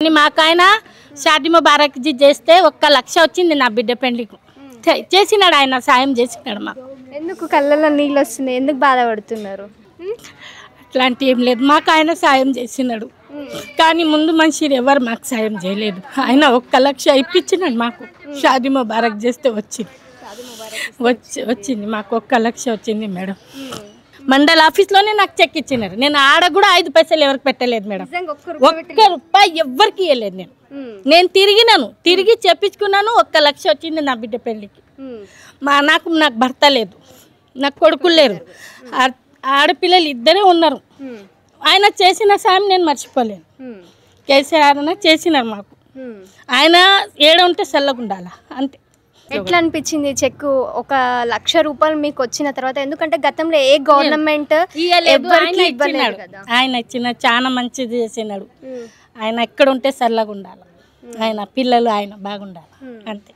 మాకాయన Shaadi Mubarak G చేస్తే 1 లక్ష వచ్చింది నా బిడ్డ పెళ్లికి చేసినాడు ఆయన సాయం చేసినాడు మాకు. ఎందుకు కళ్ళల్లో నీళ్ళు వస్తున్నాయి? ఎందుకు బాధపడుతున్నారు? అట్లాంటి ఏం లేదు, మాకు ఆయన సాయం చేసినాడు. కానీ ముందు మనిషి ఎవరు మాకు సాయం చేయలేదు. ఆయన 1 లక్ష ఇప్పించినాడు మాకు. షాదీ ముబారక్ చేస్తే వచ్చింది మాకు 1 లక్ష వచ్చింది మేడం. మండల ఆఫీస్లోనే నాకు చెక్ ఇచ్చినారు. నేను ఆడ కూడా 5 పైసలు ఎవరికి పెట్టలేదు మేడం. 1 రూపాయి ఎవరికి ఇవ్వలేదు. నేను తిరిగి చెప్పించుకున్నాను. 1 లక్ష వచ్చింది నా బిడ్డ పెళ్ళికి. నాకు భర్త లేదు, నాకు కొడుకులు లేరు, ఆడపిల్లలు 2 ఉన్నారు. ఆయన చేసిన సాయం నేను మర్చిపోలేను. కేసీఆర్ చేసినారు మాకు. ఆయన ఉంటే చల్లగా ఉండాలా అంతే. ఎట్లా అనిపించింది చెక్కు 1 లక్ష రూపాయలు మీకు వచ్చిన తర్వాత? ఎందుకంటే గతంలో ఏ గవర్నమెంట్ ఆయన ఇచ్చిన చాలా మంచిది చేసినాడు. ఆయన ఎక్కడ ఉంటే చల్లగా ఉండాలి, ఆయన పిల్లలు ఆయన బాగుండాలి అంతే.